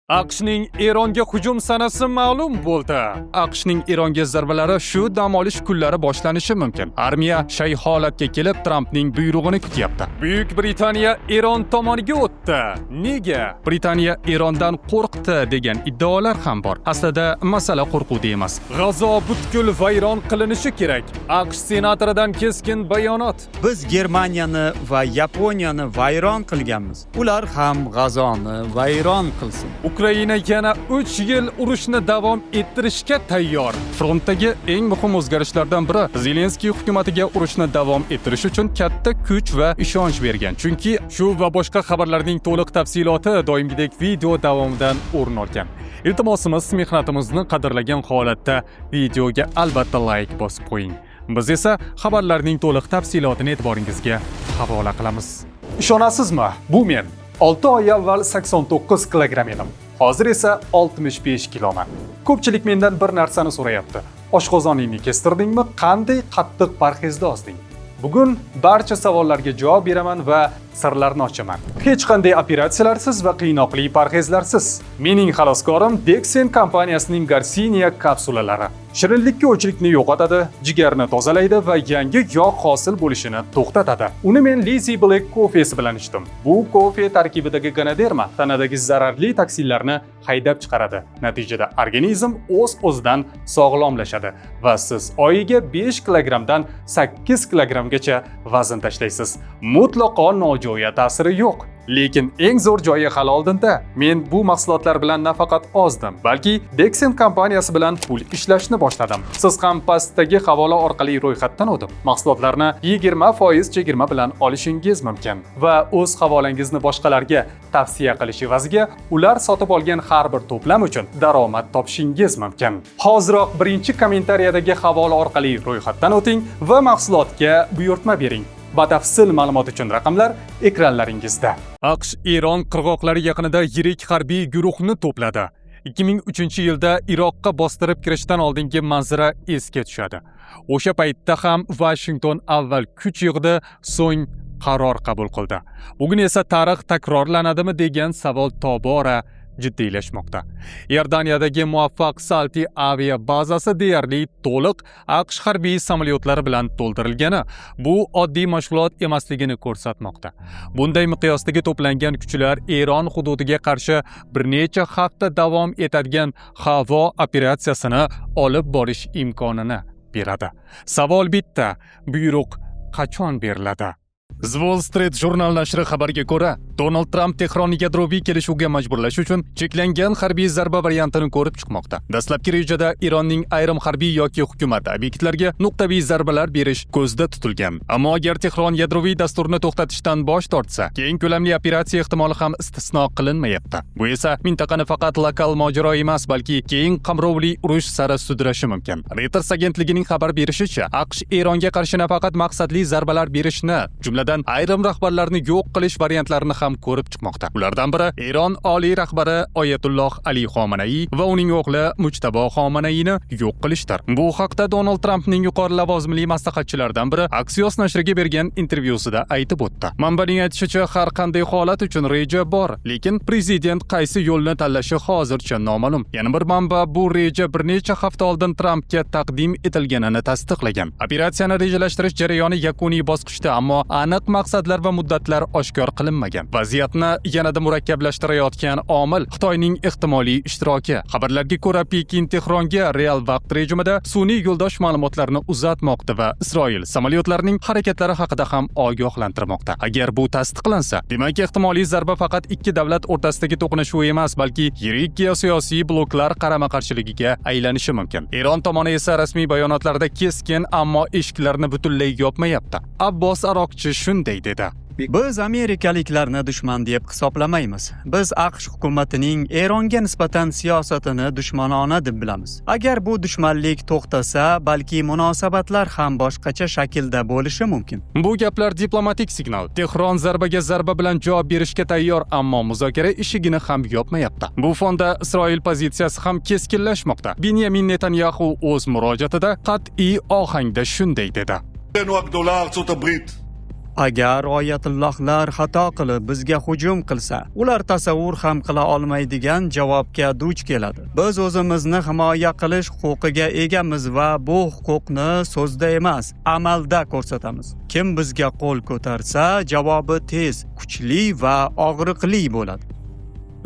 AQShning Eronga hujum sanasi ma'lum bo'ldi. AQShning Eronga zarbalari shu dam olish kunlari boshlanishi mumkin. Armiya shay holatga kelib Trampning buyrug'ini kutyapti. Buyuk Britaniya Eron tomoniga o'tdi. Nega? Britaniya Erondan qo'rqdi degan iddaolar ham bor. Aslida masala qo'rquvda emas. G'azo butkul vayron qilinishi kerak. AQSh senatoridan keskin bayonot. Biz Germaniyani va Yaponiyani vayron qilganmiz. Ular ham G'azoni vayron qilsin. Ukraina yana 3 yil urushni davom ettirishga tayyor. Frontdagi eng muhim o'zgarishlardan biri Zelenskiy hukumatiga urushni davom ettirish uchun katta kuch va ishonch bergan. Chunki shu va boshqa xabarlarning to'liq tafsiloti doimgidek video davomidan o'rin olgan. Iltimosimiz, mehnatimizni qadrlagan holatda videoga albatta like bosib qo'ying. Biz esa xabarlarning to'liq tafsilotini e'tiboringizga havola qilamiz. Ishonasizmi? Bu men 6 oy avval 89 kilogramm edim. Hozir esa 65 kiloman. Ko'pchilik mendan bir narsani so'rayapti. Oshqozoningni kestirdingmi? Qanday qattiq parhezda ozding? Bugun barcha savollarga javob beraman va sirlarni ochaman. Hech qanday operatsiyalarsiz va qiynoqli parhezlarsiz. Mening xaloskorim Dexen kompaniyasining Garcinia kapsulalari. Shirinlikka o'chlikni yo'qotadi, jigarni tozalaydi va yangi yog' hosil bo'lishini to'xtatadi. Uni men Lazy Black kofesi bilan ichdim. Bu kofe tarkibidagi ganaderma tanadagi zararli toksinlarni haydab chiqaradi. Natijada organizm o'z-o'zidan sog'lomlashadi va siz oyiga 5 kilogramdan 8 kilogrammgacha vazn tashlaysiz. Mutlaqo nojo'ya ta'siri yo'q. Lekin eng zo'r joyi hali oldinda. Men bu mahsulotlar bilan nafaqat ozdim, balki Dexen kompaniyasi bilan pul ishlashni boshladim. Siz ham pastdagi havola orqali ro'yxatdan o'tib, mahsulotlarni 20% chegirma bilan olishingiz mumkin va o'z havolangizni boshqalarga tavsiya qilish evaziga ular sotib olgan har bir to'plam uchun daromad topishingiz mumkin. Hoziroq birinchi kommentariyadagi havola orqali ro'yxatdan o'ting va mahsulotga buyurtma bering. Batafsil ma'lumot uchun raqamlar ekranlaringizda. AQSh Eron qirg'oqlari yaqinida yirik harbiy guruhni to'pladi. 2003-yilda Iroqqa bostirib kirishdan oldingi manzara esga tushadi. O'sha paytda ham Washington avval kuch yig'di, so'ng qaror qabul qildi. Bugun esa tarix takrorlanadimi degan savol tobora jiddiylashmoqda. Iordaniyadagi muvaffaq Salti avia bazasi deyarli to'liq AQSh harbiy samolyotlari bilan to'ldirilgani bu oddiy mashg'ulot emasligini ko'rsatmoqda. Bunday miqyosdagi to'plangan kuchlar Eron hududiga qarshi bir necha hafta davom etadigan havo operatsiyasini olib borish imkonini beradi. Savol bitta: buyruq qachon beriladi? The Wall Street jurnal nashri xabariga ko'ra, Donald Trump Tehronni yadroviy kelishuvga majburlash uchun cheklangan harbiy zarba variantini ko'rib chiqmoqda. Dastlabki rejada Eronning ayrim harbiy yoki hukumat obyektlarga nuqtaviy zarbalar berish ko'zda tutilgan. Ammo agar Tehron yadroviy dasturni to'xtatishdan bosh tortsa, keng ko'lamli operatsiya ehtimoli ham istisno qilinmayapti. Bu esa mintaqani faqat lokal mojaro emas, balki keng qamrovli urush sari sudrashi mumkin. Reuters agentligining xabar berishicha, AQSh Eronga qarshi nafaqat maqsadli zarbalar berishni, jumladan ayrim rahbarlarni yo'q qilish variantlarini ham ko'rib chiqmoqda. Ulardan biri Eron oliy rahbari Oyatulloh Ali Xomanaiy va uning o'g'li Mujtabo Xomanayini yo'q qilishdir. Bu haqda Donald Trampning yuqori lavozimli maslahatchilaridan biri Axios nashriga bergan intervyusida aytib o'tdi. Manbaning aytishicha, har qanday holat uchun reja bor, lekin prezident qaysi yo'lni tanlashi hozircha noma'lum. Yana bir manba bu reja bir necha hafta oldin Trampga taqdim etilganini tasdiqlagan. Operatsiyani rejalashtirish jarayoni yakuniy bosqichda, ammo aniq maqsadlar va muddatlar oshkor qilinmagan. Vaziyatni yanada murakkablashtirayotgan omil Xitoyning ehtimoliy ishtiroki. Xabarlarga ko'ra, Pekin Tehronga real vaqt rejimida sun'iy yo'ldosh ma'lumotlarni uzatmoqda va Isroil samolyotlarining harakatlari haqida ham ogohlantirmoqda. Agar bu tasdiqlansa, demak ehtimoliy zarba faqat ikki davlat o'rtasidagi to'qnashuv emas, balki yirik geosiyosiy bloklar qarama-qarshiligiga aylanishi mumkin. Eron tomoni esa rasmiy bayonotlarda keskin, ammo eshiklarni butunlay yopmayapti. Abbos Aroqchi shunday dedi: Biz amerikaliklarni dushman deb hisoblamaymiz. Biz AQSh hukumatining Eronga nisbatan siyosatini dushmanona deb bilamiz. Agar bu dushmanlik to'xtasa, balki munosabatlar ham boshqacha shaklda bo'lishi mumkin. Bu gaplar diplomatik signal. Tehron zarbaga zarba bilan javob berishga tayyor, ammo muzokara eshigini ham yopmayapti. Bu fonda Isroil pozitsiyasi ham keskinlashmoqda. Benyamin Netanyahu o'z murojaatida qat'iy ohangda shunday dedi: Agar oyatullohlar xato qilib bizga hujum qilsa, ular tasavvur ham qila olmaydigan javobga duch keladi. Biz o'zimizni himoya qilish huquqiga egamiz va bu huquqni so'zda emas, amalda ko'rsatamiz. Kim bizga qo'l ko'tarsa, javobi tez, kuchli va og'riqli bo'ladi.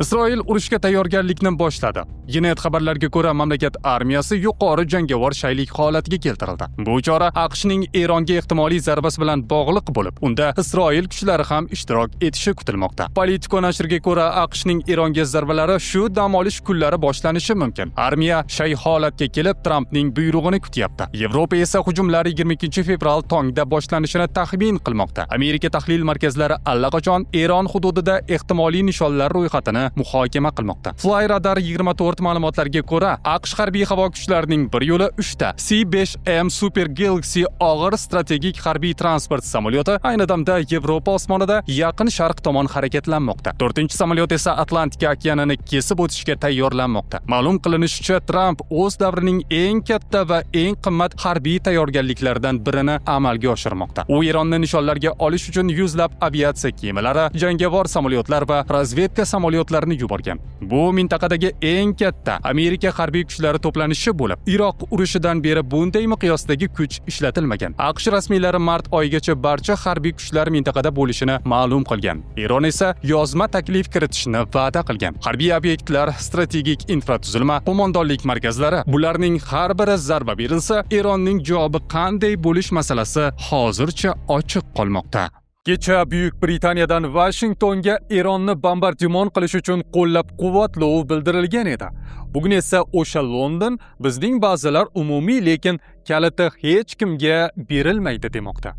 Isroil urushga tayyorgarlikni boshladi. Jinoyat xabarlariga ko'ra, mamlakat armiyasi yuqori jangovar shaylik holatiga keltirildi. Bu chora AQShning Eronga ehtimoliy zarbasi bilan bog'liq bo'lib, unda Isroil kuchlari ham ishtirok etishi kutilmoqda. Politico nashriga ko'ra, AQShning Eronga zarbalari shu dam olish kunlari boshlanishi mumkin. Armiya shay holatga kelib, Trampning buyrug'ini kutyapti. Yevropa esa hujumlar 22 fevral tongda boshlanishini taxmin qilmoqda. Amerika tahlil markazlari allaqachon Eron hududida ehtimoliy nishonlar ro'yxatini muhokama qilmoqda. Flyradar 24 ma'lumotlarga ko'ra, AQSh harbiy havo kuchlarining bir yo'li 3 ta C-5M Super Galaxy og'ir strategik harbiy transport samolyoti ayni damda Yevropa osmonida Yaqin Sharq tomon harakatlanmoqda. 4-samolyot esa Atlantika okeanini kesib o'tishga tayyorlanmoqda. Ma'lum qilinishicha, Tramp o'z davrining eng katta va eng qimmat harbiy tayyorgarliklaridan birini amalga oshirmoqda. U Eronni nishonlarga olish uchun yuzlab aviatsiya kemalari, jangovar samolyotlar va razvedka samolyotlarini yuborgan. Bu mintaqadagi eng katta Amerika harbiy kuchlari to'planishi bo'lib, Iroq urushidan beri bunday miqyosdagi kuch ishlatilmagan. AQSh rasmiylari mart oyigacha barcha harbiy kuchlar mintaqada bo'lishini ma'lum qilgan. Eron esa yozma taklif kiritishni va'da qilgan. Harbiy obyektlar, strategik infratuzilma, qo'mondonlik markazlari, bularning har biri zarba berilsa, Eronning javobi qanday bo'lish masalasi hozircha ochiq qolmoqda. Kecha Buyuk Britaniyadan Washingtonga Eronni bombardimon qilish uchun qo'llab-quvvatlov bildirilgan edi. Bugun esa o'sha London bizning ba'zilar umumiy, lekin kaliti hech kimga berilmaydi demoqda.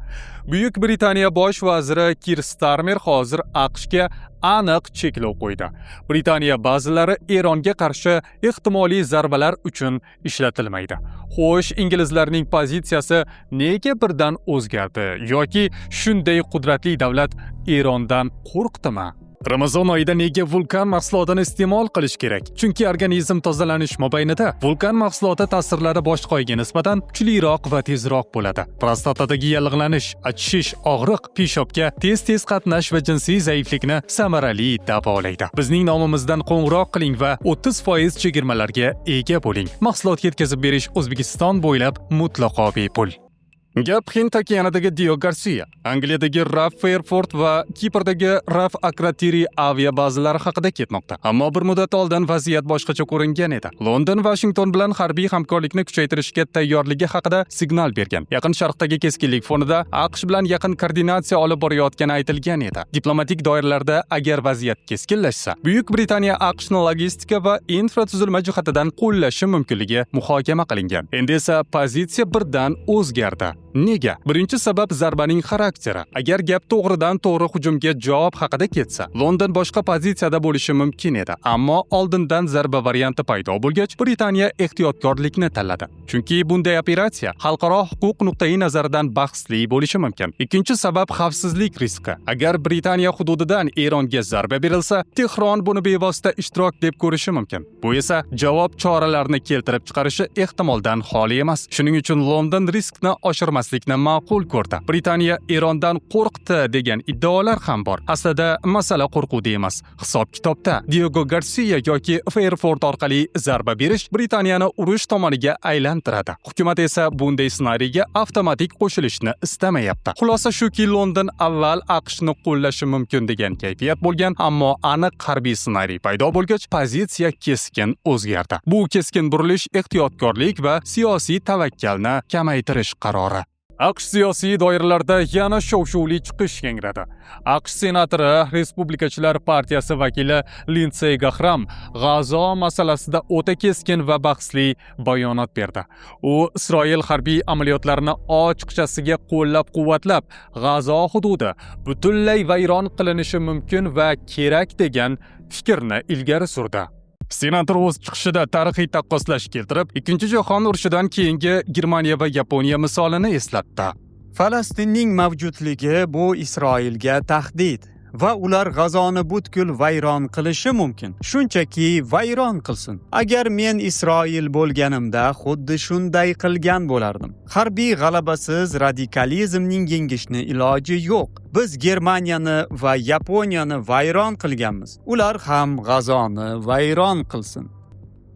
Buyuk Britaniya bosh vaziri Kir Starmer hozir AQShga aniq cheklov qo'ydi. Britaniya ba'zilari Eronga qarshi ehtimoliy zarbalar uchun ishlatilmaydi. Xo'sh, inglizlarning pozitsiyasi nega birdan o'zgardi yoki shunday qudratli davlat Erondan qo'rqdimi? Ramazon oyida nega vulkan mahsulotini iste'mol qilish kerak? Chunki organizm tozalanish mobaynida vulkan mahsuloti ta'sirlari boshqa oyga nisbatan kuchliroq va tezroq bo'ladi. Prostatadagi yallig'lanish, achishish, og'riq, peshobga tez-tez qatnash va jinsiy zaiflikni samarali davolaydi. Bizning nomimizdan qo'ng'iroq qiling va 30% chegirmalarga ega bo'ling. Mahsulot yetkazib berish O'zbekiston bo'ylab mutlaqo bepul. Gap Hind okeanidagi Dio Garcia, Angliyadagi Raf Fairford va Kiprdagi Raf Akratiri avia bazalari haqida ketmoqda. Ammo bir muddat oldin vaziyat boshqacha ko'ringan edi. London Washington bilan harbiy hamkorlikni kuchaytirishga tayyorligi haqida signal bergan. Yaqin Sharqdagi keskinlik fonida AQSh bilan yaqin koordinatsiya olib borayotgani aytilgan edi. Diplomatik doiralarda agar vaziyat keskinlashsa, Buyuk Britaniya AQShni logistika va infratuzilma jihatidan qo'llashi mumkinligi muhokama qilingan. Endi esa pozitsiya birdan o'zgardi. Nega? Birinchi sabab zarbaning xarakteri. Agar gap to'g'ridan to'g'ri hujumga javob haqida ketsa, London boshqa pozitsiyada bo'lishi mumkin edi. Ammo oldindan zarba varianti paydo bo'lgach, Britaniya ehtiyotkorlikni tanladi. Chunki bunday operatsiya xalqaro huquq nuqtai nazaridan bahsli bo'lishi mumkin. Ikkinchi sabab xavfsizlik riski. Agar Britaniya hududidan Eronga zarba berilsa, Tehron buni bevosita ishtirok deb ko'rishi mumkin. Bu esa javob choralarini keltirib chiqarishi ehtimoldan xoli emas. Shuning uchun London riskni oshirmaslikni ma'qul ko'rdi. Britaniya Erondan qo'rqdi degan iddaolar ham bor. Aslida masala qo'rquvda emas. Hisob-kitobda Diego Garcia yoki Fairford orqali zarba berish Britaniyani urush tomoniga aylantiradi. Hukumat esa bunday ssenariyga avtomatik qo'shilishni istamayapti. Xulosa shuki, London avval AQShni qo'llashi mumkin degan kayfiyat bo'lgan, ammo aniq harbiy ssenariy paydo bo'lgach, pozitsiya keskin o'zgardi. Bu keskin burilish ehtiyotkorlik va siyosiy tavakkalni kamaytirish qarori. AQSh siyosiy doiralarida yana shov-shuvli chiqish yangradi. AQSh senatori Respublikachilar partiyasi vakili Lindsey Graham G'azo masalasida o'ta keskin va bahsli bayonot berdi. U Isroil harbiy amaliyotlarini ochiqchasiga qo'llab-quvvatlab, G'azo hududi butunlay vayron qilinishi mumkin va kerak degan fikrni ilgari surdi. Senator o'z chiqishida tarixiy taqqoslash keltirib, Ikkinchi jahon urushidan keyingi Germaniya va Yaponiya misolini eslatdi. Falastinning mavjudligi bu Isroilga tahdid. va ular G'azoni butkul vayron qilishi mumkin. Shunchaki vayron qilsin. Agar men Isroil bo'lganimda xuddi shunday qilgan bo'lardim. Harbiy g'alabasiz radikalizmning yengishni iloji yo'q. Biz Germaniyani va Yaponiyani vayron qilganmiz. Ular ham G'azoni vayron qilsin.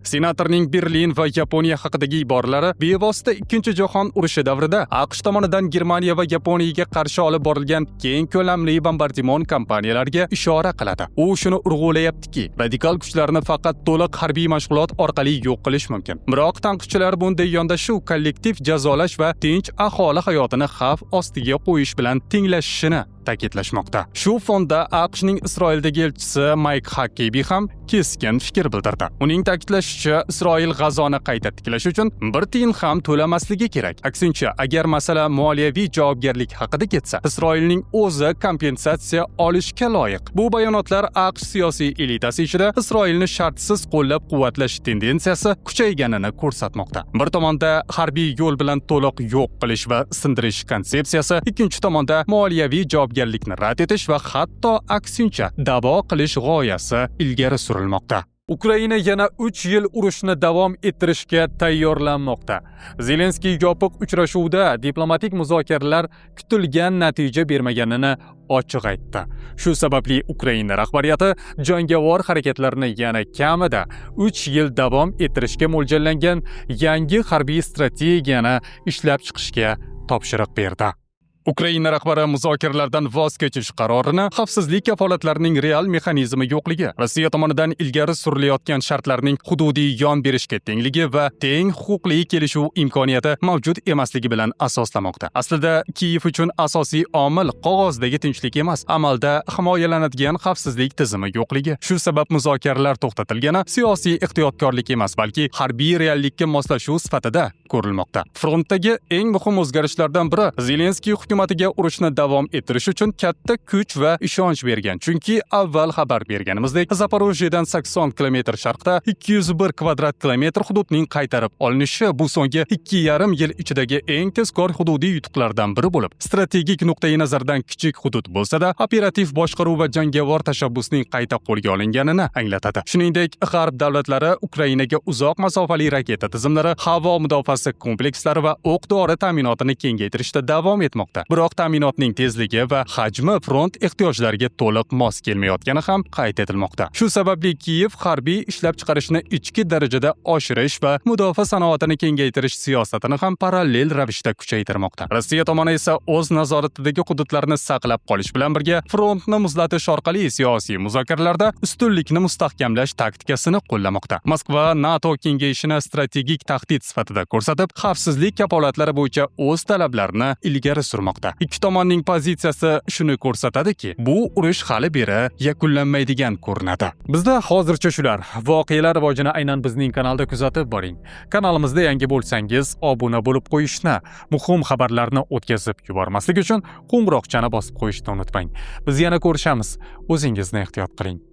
Senatorning Berlin va Yaponiya haqidagi iboralari bevosita Ikkinchi jahon urushi davrida AQSh tomonidan Germaniya va Yaponiyaga qarshi olib borilgan keng ko'lamli bombardimon kampaniyalariga ishora qiladi. U shuni urg'ulayaptiki, radikal kuchlarni faqat to'liq harbiy mashg'ulot orqali yo'q qilish mumkin. Biroq tanqidchilar bunday yondashuv kollektiv jazolash va tinch aholi hayotini xavf ostiga qo'yish bilan tenglashishini ta'kidlashmoqda. Shu fonda AQShning Isroildagi elchisi Mike Huckabee ham keskin fikr bildirdi. Uning ta'kidlashicha, Isroil G'azoni qayta tiklash uchun bir tiyin ham to'lamasligi kerak. Aksincha, agar masala moliyaviy javobgarlik haqida ketsa, Isroilning o'zi kompensatsiya olishga loyiq. Bu bayonotlar AQSh siyosiy elitasi ichida Isroilni shartsiz qo'llab-quvvatlash tendensiyasi kuchayganini ko'rsatmoqda. Bir tomonda harbiy yo'l bilan to'liq yo'q qilish va sindirish konsepsiyasi, ikkinchi tomonda moliyaviy javobgarlikni rad etish va hatto aksincha da'vo qilish g'oyasi ilgari surilmoqda. Ukraina yana 3 yil urushni davom ettirishga tayyorlanmoqda. Zelenskiy yopiq uchrashuvda diplomatik muzokaralar kutilgan natija bermaganini ochiq aytdi. Shu sababli Ukraina rahbariyati jangovar harakatlarni yana kamida 3 yil davom ettirishga mo'ljallangan yangi harbiy strategiyani ishlab chiqishga topshiriq berdi. Ukraina rahbari muzokaralardan voz kechish qarorini xavfsizlik kafolatlarining real mexanizmi yo'qligi, Rossiya tomonidan ilgari surilayotgan shartlarning hududiy yon berishga tengligi va teng huquqli kelishuv imkoniyati mavjud emasligi bilan asoslamoqda. Aslida Kiyev uchun asosiy omil qog'ozdagi tinchlik emas, amalda himoyalanadigan xavfsizlik tizimi yo'qligi. Shu sabab muzokaralar to'xtatilgani siyosiy ehtiyotkorlik emas, balki harbiy reallikka moslashuv sifatida ko'rilmoqda. Frontdagi eng muhim o'zgarishlardan biri Zelenskiy hukumatiga urushni davom ettirish uchun katta kuch va ishonch bergan. Chunki avval xabar berganimizdek, Zaporojyedan 80 km sharqda 201 kvadrat kilometr hududning qaytarib olinishi bu so'nggi 2,5 yil ichidagi eng tezkor hududiy yutuqlardan biri bo'lib, strategik nuqtai nazardan kichik hudud bo'lsa-da, operativ boshqaruv va jangovar tashabbusning qayta qo'lga olinganini anglatadi. Shuningdek, G'arb davlatlari Ukrainaga uzoq masofali raketa tizimlari, havo mudofaasi komplekslari va o'q-dori ta'minotini kengaytirishda davom etmoqda. Biroq ta'minotning tezligi va hajmi front ehtiyojlariga to'liq mos kelmayotgani ham qayd etilmoqda. Shu sababli Kiyev harbiy ishlab chiqarishni ichki darajada oshirish va mudofaa sanoatini kengaytirish siyosatini ham parallel ravishda kuchaytirmoqda. Rossiya tomoni esa o'z nazoratidagi hududlarni saqlab qolish bilan birga frontni muzlatish orqali siyosiy muzokaralarda ustunlikni mustahkamlash taktikasini qo'llamoqda. Moskva NATO kengayishini strategik tahdid sifatida ko'rsatib, xavfsizlik kafolatlari bo'yicha o'z talablarini ilgari surmoqda. Ikki tomonning pozitsiyasi shuni ko'rsatadiki, bu urush hali beri yakunlanmaydigan ko'rinadi. Bizda hozircha shular. Voqealar rivojini aynan bizning kanalda kuzatib boring. Kanalimizda yangi bo'lsangiz, obuna bo'lib qo'yishni, muhim xabarlarni o'tkazib yubormaslik uchun qo'ng'iroqchani bosib qo'yishni unutmang. Biz yana ko'rishamiz. O'zingizni ehtiyot qiling.